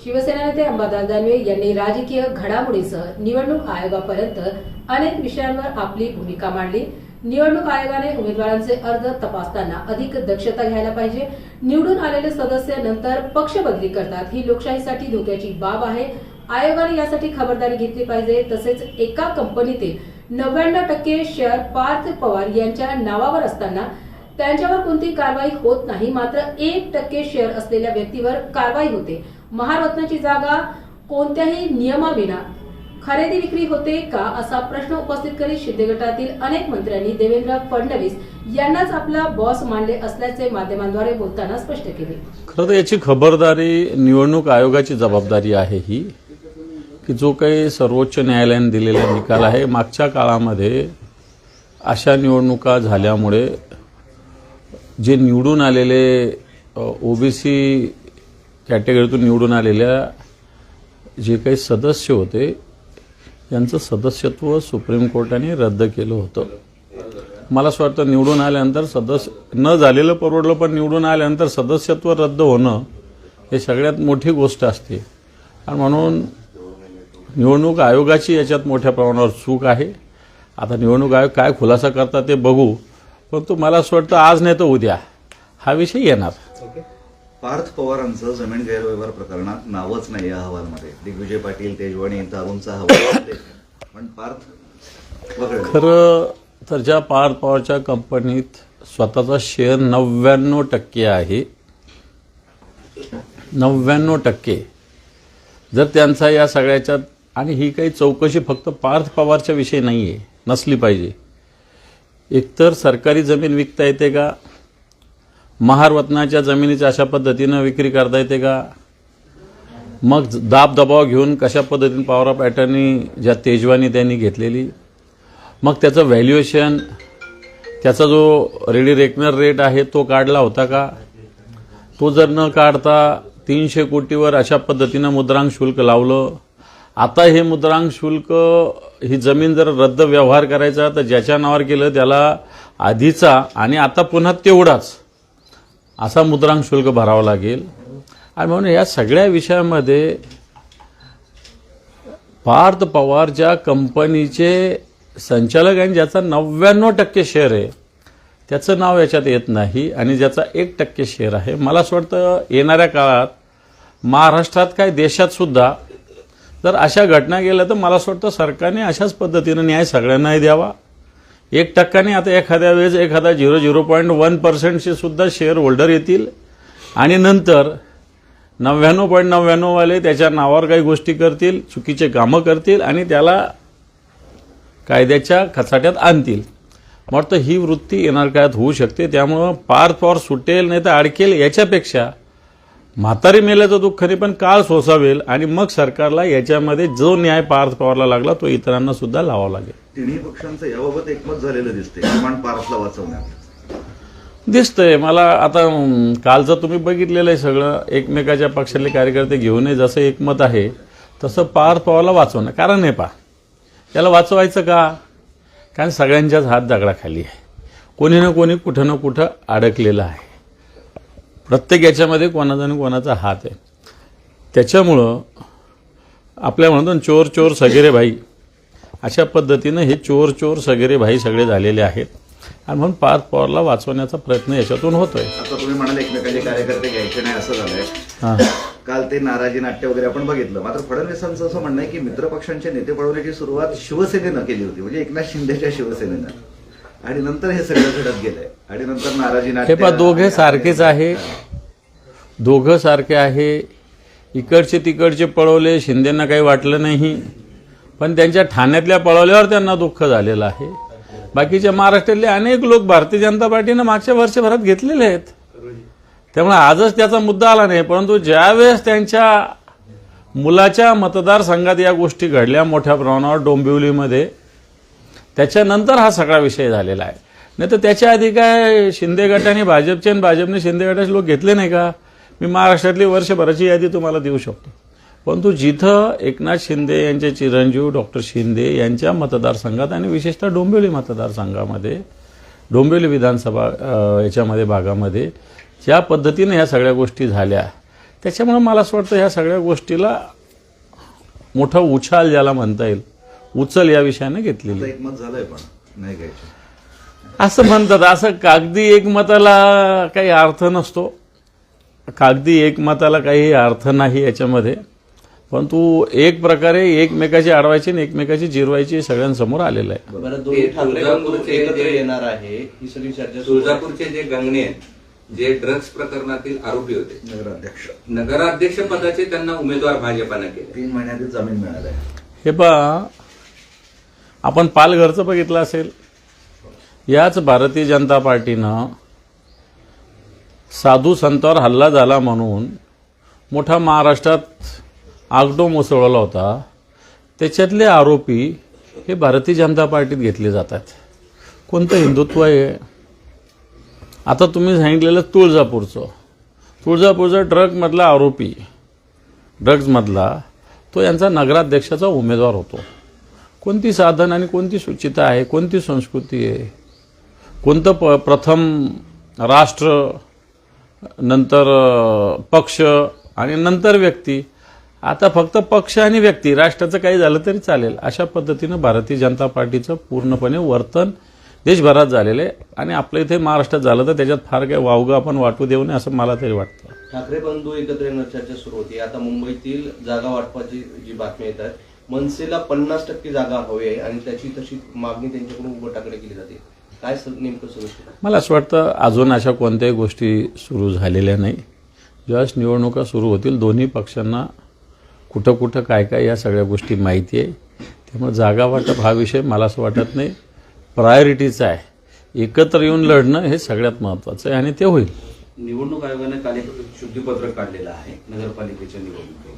शिवसेना नेते अंबादास दानवे यांनी राजकीय घडामोडींसह निवडणूक आयोगापर्यंत अनेक विषयांवर आपली भूमिका मांडली। निवडणूक आयोगाने उमेदवारांचे अर्ज तपासताना अधिक दक्षता घ्यायला पाहिजे। निवडून आलेले सदस्य नंतर पक्ष बदली करतात, ही लोकशाहीसाठी धोक्याची बाब आहे। आयोगाने यासाठी खबरदारी घेतली पाहिजे। तसेच एका कंपनीतील 99% शेअर पार्थ पवार यांच्या नावावर असताना त्यांच्यावर कोणती कारवाई होत नाही, मात्र 1% शेअर असलेल्या व्यक्तीवर कारवाई होते। महारत्नाची जागा कोणत्याही नियमाविना खरेदी विक्री होते का, असा प्रश्न उपस्थित करीत शिंदे गटातील अनेक मंत्र्यांनी देवेंद्र फडणवीस यांनाच आपला बॉस मानले असल्याचे माध्यमांद्वारे बोलताना स्पष्ट केले। खरं तर याची खबरदारी निवडणूक आयोगाची जबाबदारी आहे ही, की जो काही सर्वोच्च न्यायालयाने दिलेला निकाल आहे, मागच्या काळामध्ये अशा निवडणुका झाल्यामुळे जे निवडून आलेले ओबीसी कॅटेगरीतून निवडून आलेल्या जे काही सदस्य होते यांचं सदस्यत्व सुप्रीम कोर्टाने रद्द केलं होतं। मला असं वाटतं निवडून आल्यानंतर सदस्य न झालेलं परवडलं, पण निवडून आल्यानंतर सदस्यत्व रद्द होणं हे सगळ्यात मोठी गोष्ट असते। आणि म्हणून निवडणूक आयोगाची याच्यात मोठ्या प्रमाणावर चूक आहे। आता निवडणूक आयोग काय खुलासा करतात ते बघू, परंतु मला असं वाटतं आज नाही तर उद्या हा विषय येणार। पार्थ पवारांचं जमीन गैरव्यवहार प्रकरणात नावच नाही या अहवालमध्ये। दिग्विजय पाटील, तेजवानी, तरुणचा अहवाल, पण पार्थ वगळलं। खरं तर ज्या पार्थ पवारच्या कंपनीत स्वतःचा शेअर 99% आहे, 99%, जर त्यांचा या सगळ्याच्यात, आणि ही काही चौकशी फक्त पार्थ पवारच्या विषयी नाहीये, नसली पाहिजे। एकतर सरकारी जमीन विकता येते का, महारत्नाच्या जमिनीची अशा पद्धतीनं विक्री करता येते का, मग दाब दबाव घेऊन कशा पद्धतीने पॉवर ऑफ अटर्नी ज्या तेजवानी त्यांनी घेतलेली, मग त्याचं व्हॅल्युएशन, त्याचा जो रेडी रेकनर रेट आहे तो काढला होता का, तो जर न काढता 300 कोटीवर अशा पद्धतीनं मुद्रांक शुल्क लावलं। आता हे मुद्रांक शुल्क, ही जमीन जर रद्द व्यवहार करायचा तर ज्याच्या नावावर केलं त्याला आधीचा आणि आता पुन्हा तेवढाच असा मुद्रांक शुल्क भरावं लागेल। आणि म्हणून या सगळ्या विषयामध्ये पार्थ पवार ज्या कंपनीचे संचालक आणि ज्याचा 99% शेअर आहे त्याचं नाव याच्यात येत नाही, आणि ज्याचा 1% शेअर आहे। मला असं वाटतं येणाऱ्या काळात महाराष्ट्रात काय देशात सुद्धा जर अशा घटना गेल्या तर मला असं वाटतं सरकारने अशाच पद्धतीनं न्याय सगळ्यांनाही द्यावा। 1% आता एखाद्या वेळेस एखादा 0.1% सुद्धा शेअर होल्डर येतील, आणि नंतर 99.99 वाले त्याच्या नावावर काही गोष्टी करतील, चुकीचे कामं करतील आणि त्याला कायद्याच्या खचाट्यात आणतील। वाटतं ही वृत्ती येणार काळात होऊ शकते। त्यामुळं पार्थ पवार सुटेल नाही तर अडकेल याच्यापेक्षा म्हातारी मेल्याचं दुःख नाही, पण काळ सोसावेल, आणि मग सरकारला याच्यामध्ये जो न्याय पार्थ पवारला लागला तो इतरांना सुद्धा लावावा लागेल। तिन्ही पक्षांचं याबाबत एकमत झालेलं दिसते, किमान पार्थला वाचवण्यात दिसतंय मला। आता कालचं तुम्ही बघितलेलं आहे सगळं, एकमेकाच्या पक्षातले कार्यकर्ते घेऊनही जसं एकमत आहे तसं पार्थ पवारला वाचवणं। कारण नाही पा, त्याला वाचवायचं का, कारण सगळ्यांच्याच हात दगडाखाली आहे, कोणी ना कोणी कुठं ना कुठं अडकलेलं आहे, प्रत्येक याच्यामध्ये कोणाचा ना कोणाचा हात आहे। त्याच्यामुळं आपल्या म्हणतो चोर चोर सगेरे भाई, अशा पद्धतीनं हे चोर चोर सगेरे भाई सगळे झालेले आहेत, आणि म्हणून पार्थ पवारला वाचवण्याचा प्रयत्न याच्यातून होतोय। आता तुम्ही म्हणाले एकमेकांचे कार्यकर्ते घ्यायचे नाही असं झालंय, काल ते नाराजी नाट्य वगैरे आपण बघितलं। मात्र फडणवीसांचं असं म्हणणं आहे की मित्रपक्षांचे नेते पळवण्याची सुरुवात शिवसेनेनं केली होती, म्हणजे एकनाथ शिंदेच्या शिवसेनेनं, आणि नंतर हे सगळं घडत गेलंय, आणि नंतर नाराजी नाट्य। हे पहा, दोघे सारखेच आहे, दोघं सारखे आहे। इकडचे तिकडचे पळवले, शिंदेंना काही वाटलं नाही, पण त्यांच्या ठाण्यातल्या पळवल्यावर त्यांना दुःख झालेलं आहे। बाकीच्या महाराष्ट्रातले अनेक लोक भारतीय जनता पार्टीनं मागच्या वर्षभरात घेतलेले आहेत, त्यामुळे आजच त्याचा मुद्दा आला नाही। परंतु ज्यावेळेस त्यांच्या मुलाच्या मतदारसंघात या गोष्टी घडल्या मोठ्या प्रमाणावर डोंबिवलीमध्ये, त्याच्यानंतर हा सगळा विषय झालेला आहे। नाही तर त्याच्या आधी काय शिंदे गटाने भाजपचे आणि भाजपने शिंदे गटाचे लोक घेतले नाही का? मी महाराष्ट्रातली वर्षभराची यादी तुम्हाला देऊ शकतो। परंतु जिथं एकनाथ शिंदे यांचे चिरंजीव डॉक्टर शिंदे यांच्या मतदारसंघात आणि विशेषतः डोंबिवली मतदारसंघामध्ये, डोंबिवली विधानसभा याच्यामध्ये भागामध्ये ज्या पद्धतीने ह्या सगळ्या गोष्टी झाल्या, त्याच्यामुळे मला असं वाटतं ह्या सगळ्या गोष्टीला मोठा उछाल ज्याला म्हणता येईल, उचल या विषयाने घेतलेली. आता एकमत झालंय पण नाही घ्यायचे असं म्हणतात. असं कागदी एकमताला काही अर्थ नसतो. कागदी एकमताला काही अर्थ नाही याच्यामध्ये. परंतु एक प्रकारे एकमेकाची अडवायची आणि एकमेकाची जिरवायची सगळ्यांसमोर आलेलं आहे. बरं, दोन्ही ठाकरे बंधू एकत्र येणार आहे ही सगळी चर्चा सुरू आहे. तुळजापूरचे जे गंगणे आहेत, जे ड्रग्ज प्रकरणातील आरोपी होते, नगराध्यक्ष नगराध्यक्ष पदाचे त्यांना उमेदवार भाजपानं केले. 3 महिन्यातच जामीन मिळालाय. हे पहा, आपण पालघरचं बघितलं असेल. याच भारतीय जनता पार्टीनं साधू संतांवर हल्ला झाला म्हणून मोठा महाराष्ट्रात आगडोम उसळवला होता. त्याच्यातले आरोपी हे भारतीय जनता पार्टीत घेतले जातात. कोणतं हिंदुत्व आहे? आता तुम्ही सांगितलेलं तुळजापूरचा ड्रग्जमधला आरोपी, ड्रग्जमधला तो यांचा नगराध्यक्षाचा उमेदवार होतो. कोणती साधन आणि कोणती सुचिता आहे, कोणती संस्कृती आहे, कोणतं प्रथम राष्ट्र, नंतर पक्ष आणि नंतर व्यक्ती. आता फक्त पक्ष आणि व्यक्ती, राष्ट्राचं काही झालं तरी चालेल अशा पद्धतीनं भारतीय जनता पार्टीचं पूर्णपणे वर्तन देशभरात झालेलं आहे. आणि आपल्या इथे महाराष्ट्रात झालं तर त्याच्यात फार काही वावगं आपण वाटू देऊ नये असं मला तरी वाटतं. ठाकरे बंधू एकत्र येणार चर्चा सुरू होती. आता मुंबईतील जागा वाटपाची जी बातमी येत आहे, मनसेला 50% जागा हवी आहे आणि त्याची तशी मागणी त्यांच्याकडून उघडटाकडे केली जाते. काय नेमकं सुरू आहे? मला असं वाटतं अजून अशा कोणत्याही गोष्टी सुरू झालेल्या नाही. ज्यावेळेस निवडणुका सुरू होतील दोन्ही पक्षांना कुठं कुठं काय काय या सगळ्या गोष्टी माहिती आहे. त्यामुळे जागा वाटप हा विषय मला असं वाटत नाही प्रायोरिटीचा आहे. एकत्र येऊन लढणं हे सगळ्यात महत्त्वाचं आहे आणि ते होईल. निवडणूक आयोगाने काल एक शुद्धीपत्रक काढलेलं आहे नगरपालिकेच्या निवडणुकीत.